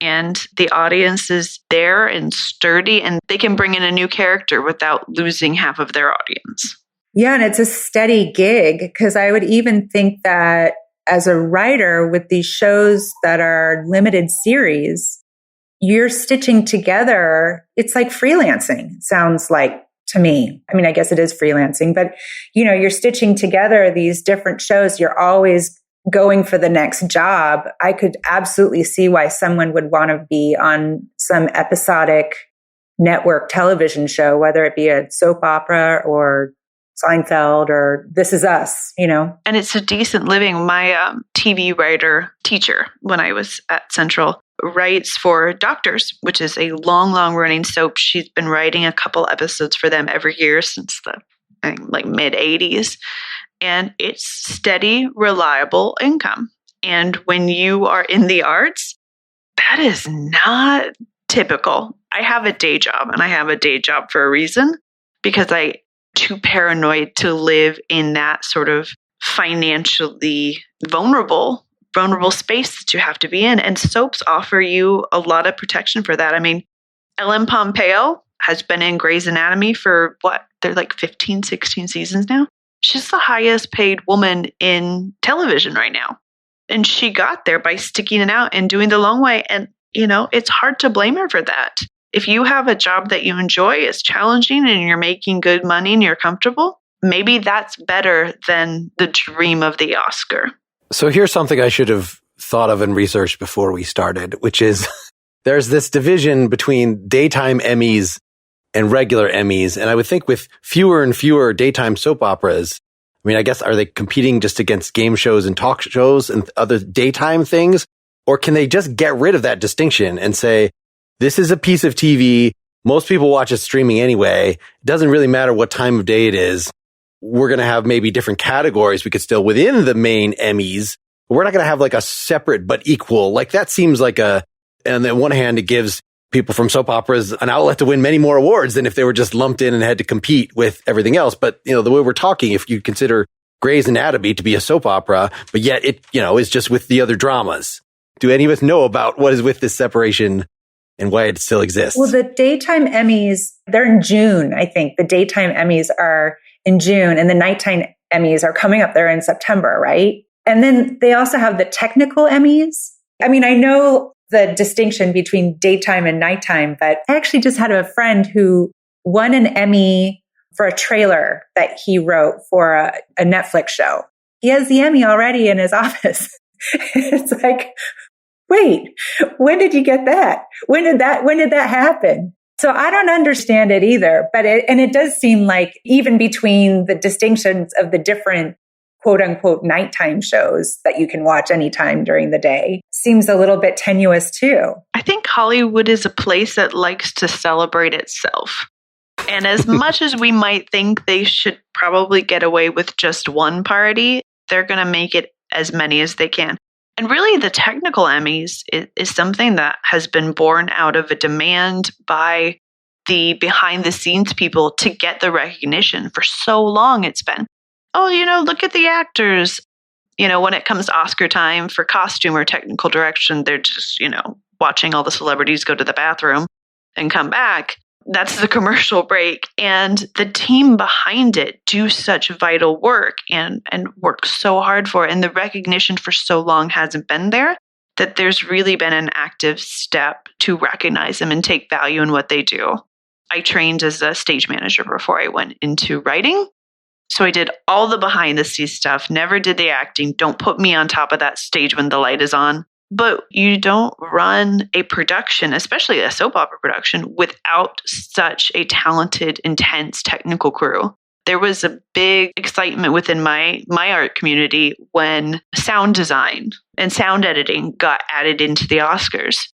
And the audience is there and sturdy, and they can bring in a new character without losing half of their audience. Yeah, and it's a steady gig, because I would even think that as a writer with these shows that are limited series, you're stitching together. It's like freelancing, it sounds like to me. I mean, I guess it is freelancing, but you're stitching together these different shows. You're always going for the next job. I could absolutely see why someone would want to be on some episodic network television show, whether it be a soap opera or Seinfeld or This Is Us, And it's a decent living. My TV writer teacher, when I was at Central, writes for Doctors, which is a long running soap. She's been writing a couple episodes for them every year since the mid 80s. And it's steady, reliable income. And when you are in the arts, that is not typical. I have a day job, and I have a day job for a reason, because I'm too paranoid to live in that sort of financially vulnerable space that you have to be in. And soaps offer you a lot of protection for that. I mean, Ellen Pompeo has been in Grey's Anatomy for they're 15, 16 seasons now. She's the highest paid woman in television right now. And she got there by sticking it out and doing the long way. And, it's hard to blame her for that. If you have a job that you enjoy, it's challenging, and you're making good money and you're comfortable, maybe that's better than the dream of the Oscar. So here's something I should have thought of and researched before we started, which is there's this division between daytime Emmys and regular Emmys. And I would think with fewer and fewer daytime soap operas, I mean, I guess, are they competing just against game shows and talk shows and other daytime things? Or can they just get rid of that distinction and say, this is a piece of TV. Most people watch it streaming anyway. It doesn't really matter what time of day it is. We're going to have maybe different categories. We could still within the main Emmys, but we're not going to have a separate but equal. That seems and on the one hand, it gives people from soap operas an outlet to win many more awards than if they were just lumped in and had to compete with everything else. But, the way we're talking, if you consider Grey's Anatomy to be a soap opera, but yet it, is just with the other dramas. Do any of us know about what is with this separation and why it still exists? Well, the daytime Emmys, they're in June, I think. The daytime Emmys are in June, and the nighttime Emmys are coming up there in September, right? And then they also have the technical Emmys. I mean, I know the distinction between daytime and nighttime, but I actually just had a friend who won an Emmy for a trailer that he wrote for a Netflix show. He has the Emmy already in his office. It's wait, when did you get that? When did that happen? So I don't understand it either, but it does seem like even between the distinctions of the different quote unquote nighttime shows that you can watch anytime during the day seems a little bit tenuous too. I think Hollywood is a place that likes to celebrate itself. And as much as we might think they should probably get away with just one party, they're going to make it as many as they can. And really, the technical Emmys is something that has been born out of a demand by the behind the scenes people to get the recognition. For so long, it's been, look at the actors. When it comes to Oscar time for costume or technical direction, they're just, watching all the celebrities go to the bathroom and come back. that's the commercial break. And the team behind it do such vital work and work so hard for it. And the recognition for so long hasn't been there that there's really been an active step to recognize them and take value in what they do. I trained as a stage manager before I went into writing. So I did all the behind the scenes stuff, never did the acting. Don't put me on top of that stage when the light is on. But you don't run a production, especially a soap opera production, without such a talented, intense technical crew. There was a big excitement within my art community when sound design and sound editing got added into the Oscars,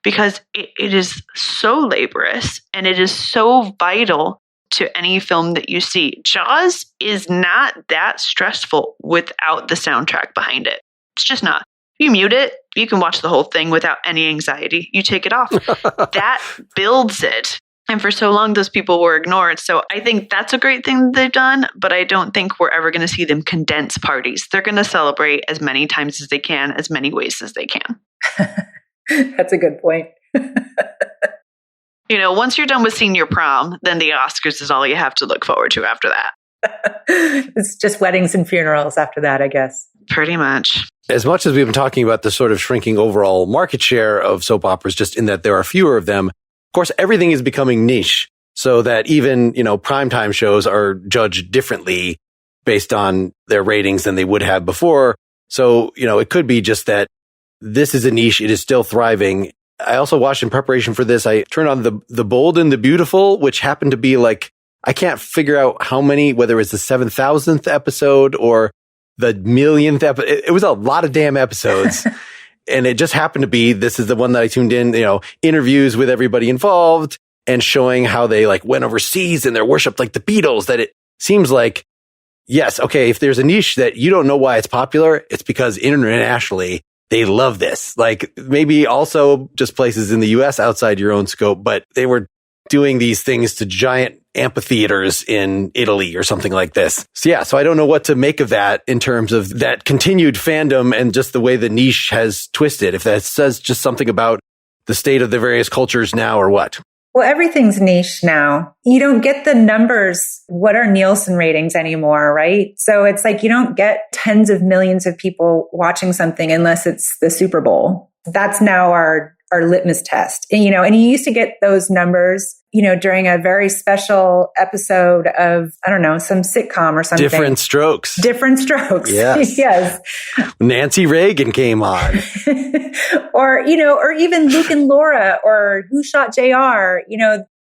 because it is so laborious and it is so vital to any film that you see. Jaws is not that stressful without the soundtrack behind it. It's just not. You mute it, you can watch the whole thing without any anxiety. You take it off. That builds it. And for so long, those people were ignored. So I think that's a great thing that they've done, but I don't think we're ever going to see them condense parties. They're going to celebrate as many times as they can, as many ways as they can. That's a good point. You know, once you're done with senior prom, then the Oscars is all you have to look forward to after that. It's just weddings and funerals after that, I guess. Pretty much. As much as we've been talking about the sort of shrinking overall market share of soap operas, just in that there are fewer of them, of course, everything is becoming niche, so that even, primetime shows are judged differently based on their ratings than they would have before. So, it could be just that this is a niche. It is still thriving. I also watched in preparation for this, I turned on the Bold and the Beautiful, which happened to be I can't figure out how many, whether it's the 7,000th episode or the millionth episode. It was a lot of damn episodes. And it just happened to be, this is the one that I tuned in, interviews with everybody involved and showing how they went overseas and they're worshipped like the Beatles, that it seems like, yes, okay, if there's a niche that you don't know why it's popular, it's because internationally they love this. Maybe also just places in the US outside your own scope, but they were doing these things to giant amphitheaters in Italy or something like this. So I don't know what to make of that in terms of that continued fandom and just the way the niche has twisted. If that says just something about the state of the various cultures now or what. Well, everything's niche now. You don't get the numbers. What are Nielsen ratings anymore, right? So it's you don't get tens of millions of people watching something unless it's the Super Bowl. That's now our litmus test. And you used to get those numbers, during a very special episode of, I don't know, some sitcom or something. Different Strokes. Yes. Yes. Nancy Reagan came on. or even Luke and Laura or Who Shot JR,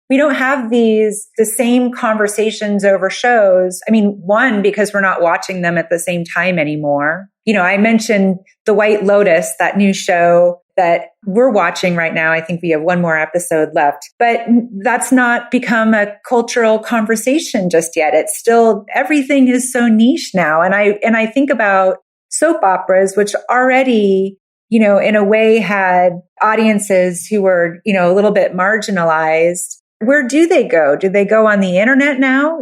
we don't have the same conversations over shows. I mean, one, because we're not watching them at the same time anymore. I mentioned The White Lotus, that new show that we're watching right now. I think we have one more episode left, but that's not become a cultural conversation just yet. It's still, everything is so niche now. And I think about soap operas, which already, in a way had audiences who were, a little bit marginalized. Where do they go? Do they go on the internet now,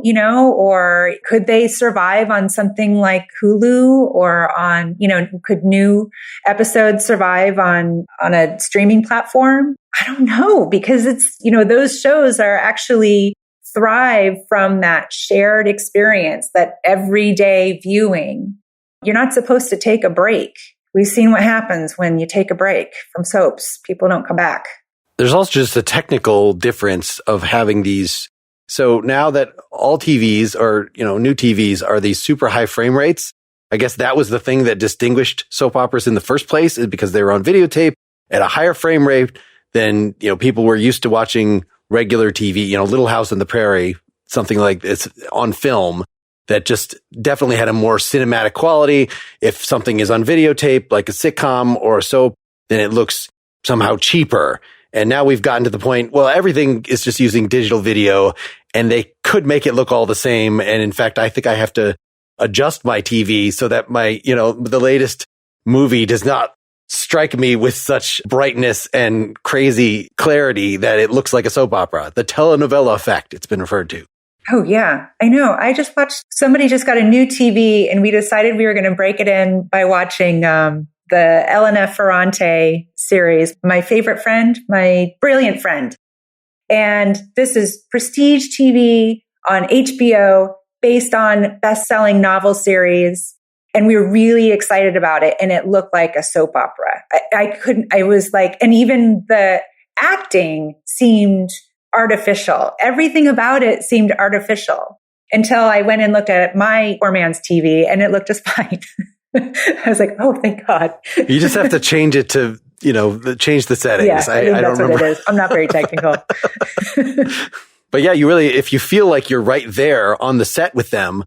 or could they survive on something like Hulu or on, could new episodes survive on a streaming platform? I don't know, because it's, those shows are actually thrive from that shared experience, that everyday viewing. You're not supposed to take a break. We've seen what happens when you take a break from soaps. People don't come back. There's also just a technical difference of having these. So now that all TVs or, new TVs are these super high frame rates, I guess that was the thing that distinguished soap operas in the first place, is because they were on videotape at a higher frame rate than, people were used to watching regular TV, Little House on the Prairie, something like this on film that just definitely had a more cinematic quality. If something is on videotape, like a sitcom or a soap, then it looks somehow cheaper. And now we've gotten to the point, well, everything is just using digital video and they could make it look all the same. And in fact, I think I have to adjust my TV so that my, the latest movie does not strike me with such brightness and crazy clarity that it looks like a soap opera. The telenovela effect, it's been referred to. Oh, yeah, I know. I just watched, somebody just got a new TV and we decided we were going to break it in by watching, the Elena Ferrante series, my favorite friend, my brilliant friend. And this is prestige TV on HBO based on best-selling novel series. And we were really excited about it. And it looked like a soap opera. I was like, and even the acting seemed artificial. Everything about it seemed artificial until I went and looked at my poor man's TV and it looked just fine. I was like, oh, thank God. You just have to change it to, change the settings. Yeah, I think that's what it is. I'm not very technical. But yeah, you really, if you feel like you're right there on the set with them,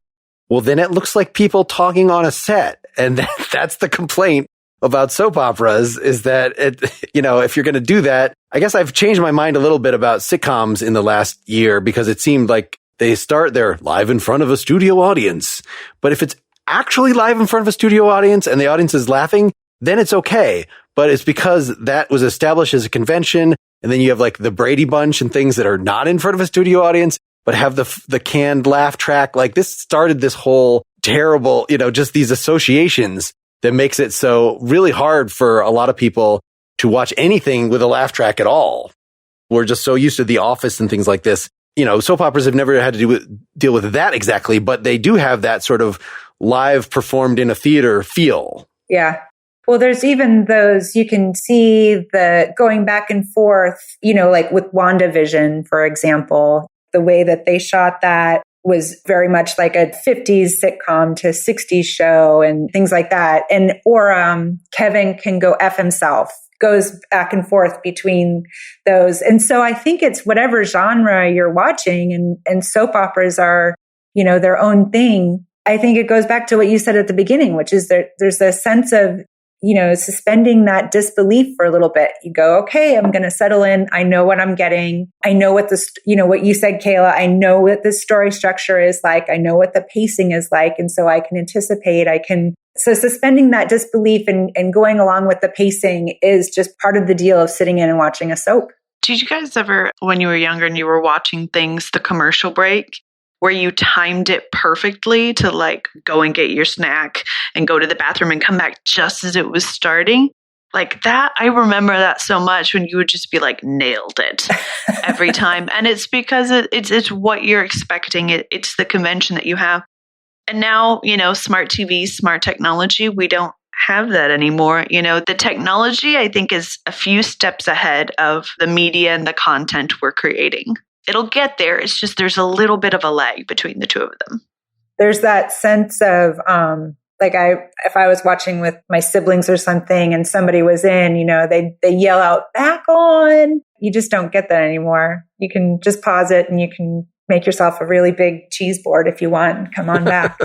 well, then it looks like people talking on a set. And that's the complaint about soap operas is that if you're going to do that, I guess I've changed my mind a little bit about sitcoms in the last year because it seemed like they're live in front of a studio audience. But if it's actually live in front of a studio audience and the audience is laughing, then it's okay. But it's because that was established as a convention. And then you have like the Brady Bunch and things that are not in front of a studio audience, but have the canned laugh track. Like this started this whole terrible, just these associations that makes it so really hard for a lot of people to watch anything with a laugh track at all. We're just so used to The Office and things like this. Soap operas have never had to deal with that exactly, but they do have that sort of live performed in a theater feel. Yeah. Well, there's even those, you can see the going back and forth, like with WandaVision, for example, the way that they shot that was very much like a 50s sitcom to 60s show and things like that. Or Kevin Can Go F Himself goes back and forth between those. And so I think it's whatever genre you're watching and soap operas are, their own thing. I think it goes back to what you said at the beginning, which is there's a sense of, suspending that disbelief for a little bit. You go, okay, I'm going to settle in. I know what I'm getting. I know what what you said, Kayla, I know what the story structure is like. I know what the pacing is like. And so I can anticipate, so suspending that disbelief and going along with the pacing is just part of the deal of sitting in and watching a soap. Did you guys ever, when you were younger and you were watching things, the commercial break, where you timed it perfectly to like go and get your snack and go to the bathroom and come back just as it was starting? Like that, I remember that so much when you would just be like, nailed it every time. And it's because it's what you're expecting. It's the convention that you have. And now, smart TV, smart technology, we don't have that anymore. The technology, I think, is a few steps ahead of the media and the content we're creating. It'll get there. It's just there's a little bit of a lag between the two of them. There's that sense of if I was watching with my siblings or something and somebody was in, they yell out back on. You just don't get that anymore. You can just pause it and you can make yourself a really big cheese board if you want and come on back.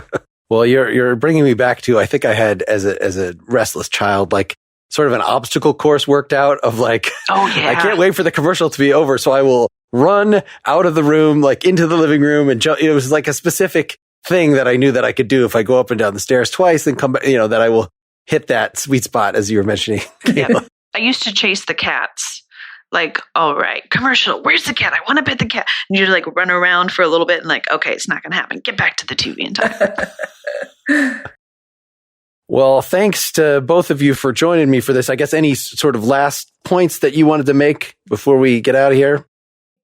Well, you're bringing me back to, I think I had as a restless child, like sort of an obstacle course worked out of like, oh yeah, I can't wait for the commercial to be over. So I will run out of the room, like into the living room and jump. It was like a specific thing that I knew that I could do if I go up and down the stairs twice and come back, that I will hit that sweet spot as you were mentioning. Yeah. I used to chase the cats. Like, all right, commercial, where's the cat? I want to pet the cat. And you like run around for a little bit and like, okay, it's not going to happen. Get back to the TV in time. Well, thanks to both of you for joining me for this. I guess any sort of last points that you wanted to make before we get out of here?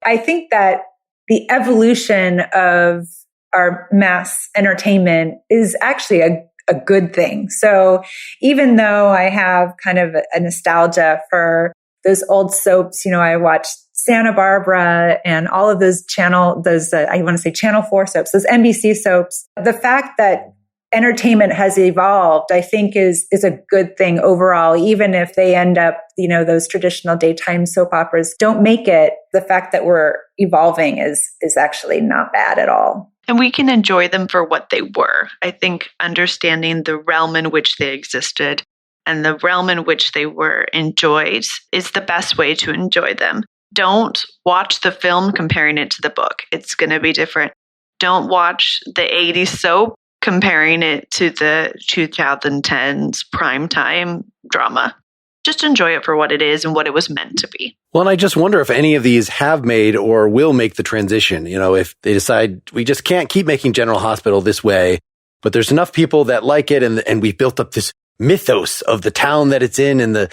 I think that the evolution of our mass entertainment is actually a good thing. So even though I have kind of a nostalgia for those old soaps, I watched Santa Barbara and all of those Channel 4 soaps, those NBC soaps. The fact that entertainment has evolved, I think is a good thing overall, even if they end up, those traditional daytime soap operas don't make it. The fact that we're evolving is actually not bad at all. And we can enjoy them for what they were. I think understanding the realm in which they existed and the realm in which they were enjoyed is the best way to enjoy them. Don't watch the film comparing it to the book. It's going to be different. Don't watch the 80s soap comparing it to the 2010s primetime drama. Just enjoy it for what it is and what it was meant to be. Well, and I just wonder if any of these have made or will make the transition. If they decide we just can't keep making General Hospital this way, but there's enough people that like it and we've built up this mythos of the town that it's in and the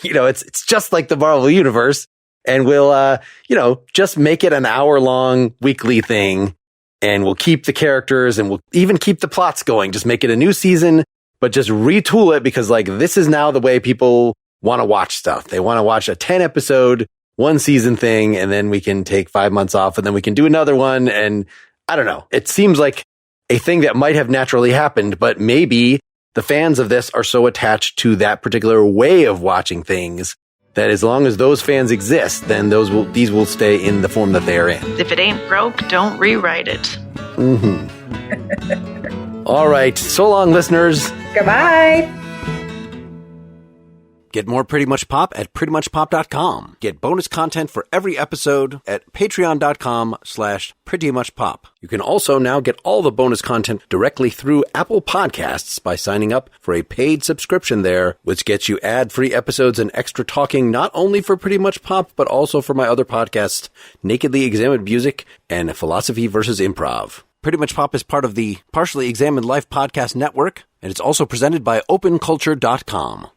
it's just like the Marvel universe. And we'll, just make it an hour-long weekly thing. And we'll keep the characters and we'll even keep the plots going. Just make it a new season, but just retool it because this is now the way people want to watch stuff. They want to watch a 10-episode, one season thing, and then we can take 5 months off and then we can do another one. And I don't know. It seems like a thing that might have naturally happened, but maybe the fans of this are so attached to that particular way of watching things that as long as those fans exist, then these will stay in the form that they are in. If it ain't broke, don't rewrite it. Mm-hmm. All right. So long, listeners. Goodbye. Get more Pretty Much Pop at prettymuchpop.com. Get bonus content for every episode at patreon.com/prettymuchpop. You can also now get all the bonus content directly through Apple Podcasts by signing up for a paid subscription there, which gets you ad-free episodes and extra talking not only for Pretty Much Pop, but also for my other podcasts, Nakedly Examined Music and Philosophy vs. Improv. Pretty Much Pop is part of the Partially Examined Life Podcast Network, and it's also presented by openculture.com.